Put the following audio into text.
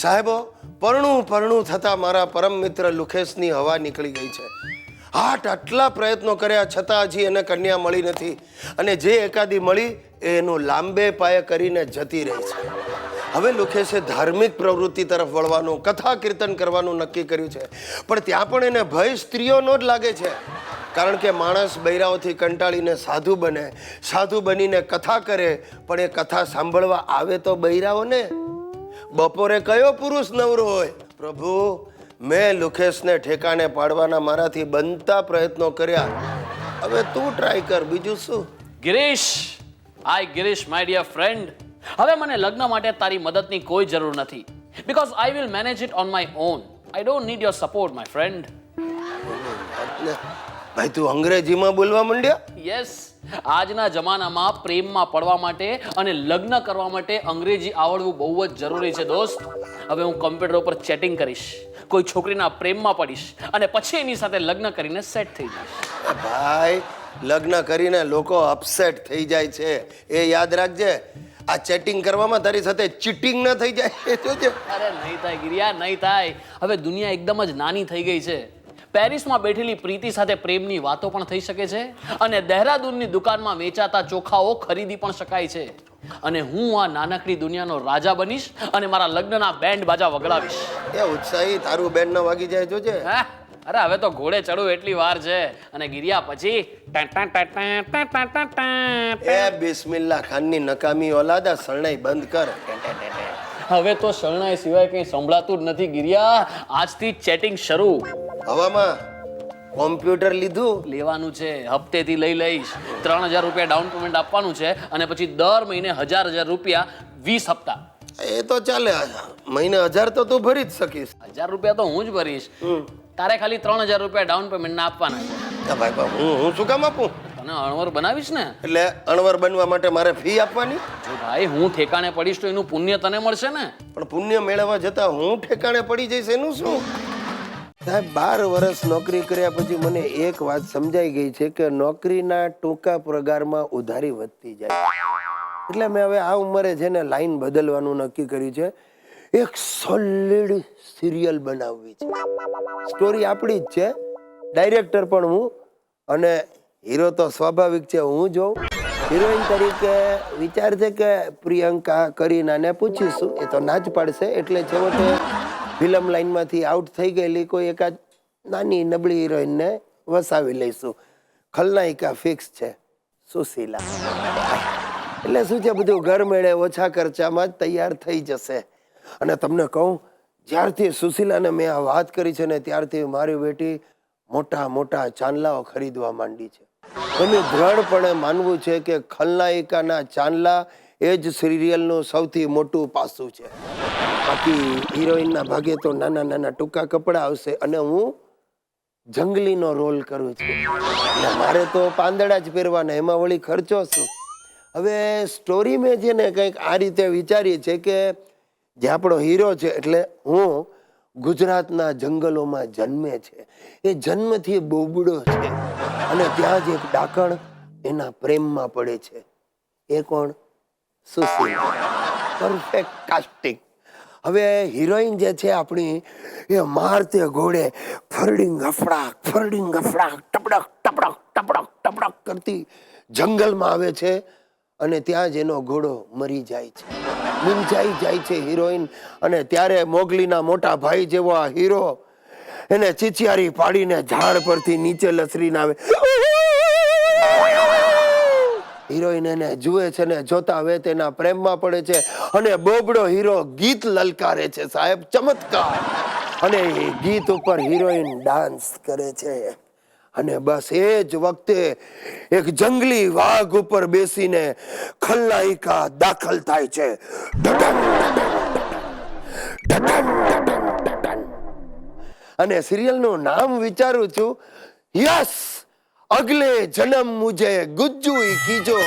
સાહેબો, પરણું થતા મારા પરમ મિત્ર લુખેશની હવા નીકળી ગઈ છે. આટલા પ્રયત્નો કર્યા છતાં હજી એને કન્યા મળી નથી, અને જે એકાદી મળી એનું લાંબે પાયે કરીને જતી રહી છે. હવે લુખેશે ધાર્મિક પ્રવૃત્તિ તરફ વળવાનું, કથા કીર્તન કરવાનું નક્કી કર્યું છે. પણ ત્યાં પણ એને ભય સ્ત્રીઓનો જ લાગે છે, કારણ કે માણસ બૈરાઓથી કંટાળીને સાધુ બને, સાધુ બનીને કથા કરે, પણ એ કથા સાંભળવા આવે તો બૈરાઓને. બપોરે કયો પુરુષ નવરો હોય? પ્રભુ, મેં લુખેશને ઠેકાણે પાડવાના મારાથી બનતા પ્રયત્નો કર્યા. હવે તું ટ્રાય કર, બીજું શું. Girish, Girish my dear friend, હવે મને લગ્ન માટે તારી મદદની કોઈ જરૂર નથી, because I will manage it on my own. I don't need your support my friend. ભાઈ, તું અંગ્રેજીમાં બોલવા માંડ્યા? યસ, આજના જમાનામાં પ્રેમમાં પડવા માટે અને લગ્ન કરવા માટે અંગ્રેજી આવડવું બહુ જ જરૂરી છે દોસ્ત. હવે હું કમ્પ્યુટર ઉપર ચેટિંગ કરીશ, કોઈ છોકરીના પ્રેમમાં પડીશ અને પછી એની સાથે લગ્ન કરીને સેટ થઈ જઈશ. ભાઈ, લગ્ન કરીને લોકો અપસેટ થઈ જાય છે, એ યાદ રાખજે. આ ચેટિંગ કરવામાં તારી સાથે ચીટિંગ ન થઈ જાય એ જોજે. અરે નહીં થાય ગિરિયા, નહીં થાય. હવે દુનિયા એકદમ જ નાની થઈ ગઈ છે. પેરિસમાં બેઠેલી પ્રીતિ સાથે પ્રેમની વાતો પણ થઈ શકે છે, અને દહેરાદૂનની દુકાનમાં વેચાતા ચોખાઓ ખરીદી પણ શકાય છે. અને હું આ નાનકડી દુનિયાનો રાજા બનીશ અને મારા લગ્નના બેન્ડ બાજા વગડાવીશ. એ ઉત્સાહી, તારું બેન્ડ ન વાગી જાય જોજે. અરે હવે તો ઘોડે ચડવું એટલી વાર છે, અને ગિરિયા પછી એ બિસ્મિલ્લા ખાનની નકામી ઓલાદા, શરણાઈ બંધ કર. હવે તો શરણાઈ સિવાય કંઈ સંભળાતું જ નથી ગિરિયા. આજથી ચેટિંગ શરૂ. હવામાં કોમ્પ્યુટર લીધું? લેવાનું છે, હપ્તેથી લઈ લઈશ. 3000 રૂપિયા ડાઉન પેમેન્ટ આપવાનું છે, અને પછી દર મહિને 1000 રૂપિયા 20 હપ્તા. એ તો ચાલે, મહિને 1000 તો તું ભરી જ શકીશ. 1000 રૂપિયા તો હું જ ભરીશ. તારે ખાલી 3000 રૂપિયા ડાઉન પેમેન્ટ ના આપવાના છે. ભાઈ, હું શું કામ આપું? તને અણવર બનાવીશ ને. એટલે અણવર બનવા માટે મારે ફી આપવાની? જો ભાઈ, હું ઠેકાણે પડીશ તો એનું પુણ્ય તને મળશે ને. પણ પુણ્ય મેળવવા જતા હું ઠેકાણે પડી જઈશ એનું શું? સાહેબ, 12 વર્ષ નોકરી કર્યા પછી મને એક વાત સમજાઈ ગઈ છે કે નોકરીના ટૂંકા પગારમાં ઉધારી વધતી જાય. એટલે મેં હવે આ ઉંમરે છે ને લાઈન બદલવાનું નક્કી કર્યું છે. એક સોલિડ સિરિયલ બનાવવી છે. સ્ટોરી આપણી જ છે, ડાયરેક્ટર પણ હું, અને હીરો તો સ્વાભાવિક છે હું જોઉં. હિરોઈન તરીકે વિચાર છે કે પ્રિયંકા કરીનાને પૂછીશું, એ તો ના જ પાડશે. એટલે છેવટે ફિલ્મ લાઈનમાંથી આઉટ થઈ ગયેલી કોઈ એકાદ નાની નબળી હિરોઈનને વસાવી લઈશું. ખલનાયિકા ફિક્સ છે, સુશીલા. એટલે શું છે, બધું ઘર મેળે ઓછા ખર્ચામાં જ તૈયાર થઈ જશે. અને તમને કહું, જ્યારથી સુશીલાને મેં આ વાત કરી છે ને ત્યારથી મારી બેટી મોટા મોટા ચાંદલાઓ ખરીદવા માંડી છે. એનું દ્રઢપણે માનવું છે કે ખલનાયિકાના ચાંદલા એ જ સિરિયલનું સૌથી મોટું પાસું છે. બાકી હિરોઈનના ભાગે તો નાના નાના ટૂંકા કપડા આવશે, અને હું જંગલીનો રોલ કરું છું. એટલે મારે તો પાંદડા જ પહેરવાના, એમાં વળી ખર્ચો શું? હવે સ્ટોરી મેં છે ને કંઈક આ રીતે વિચારી છે કે જે આપણો હીરો છે, એટલે હું ગુજરાતના જંગલોમાં જન્મે છે. એ જન્મથી બોબડો છે, અને ત્યાં જ એક ડાકણ એના પ્રેમમાં પડે છે. એ કોણ? સુશીલા. Perfect casting. હવે હિરોઈન જે છે આપણી, એ મારતે ઘોડે ફરડિંગ ગફડાક ટપડક ટપડક ટપડક ટપડક કરતી જંગલમાં આવે છે, અને ત્યાં જ એનો ઘોડો મરી જાય છે, મૂંઝાઈ જાય છે હિરોઈન. અને ત્યારે મોગલીના મોટા ભાઈ જેવો આ હીરો એને ચીચિયારી પાડીને ઝાડ પરથી નીચે લસરીને આવે. હિરોઈન એને જુએ છે ને જોતા હવે તેના પ્રેમમાં પડે છે, અને બોબડો હીરો ગીત લલકારે છે. સાહેબ, ચમત્કાર! અને ગીત ઉપર હિરોઈન ડાન્સ કરે છે. અને બસ એ જ વખતે એક જંગલી વાઘ ઉપર બેસીને ખલનાયિકા દાખલ થાય છે. અને સિરિયલનું નામ વિચારું છું, યસ, અગલે જન્મ મુજે ગુજ્જુ કીજો.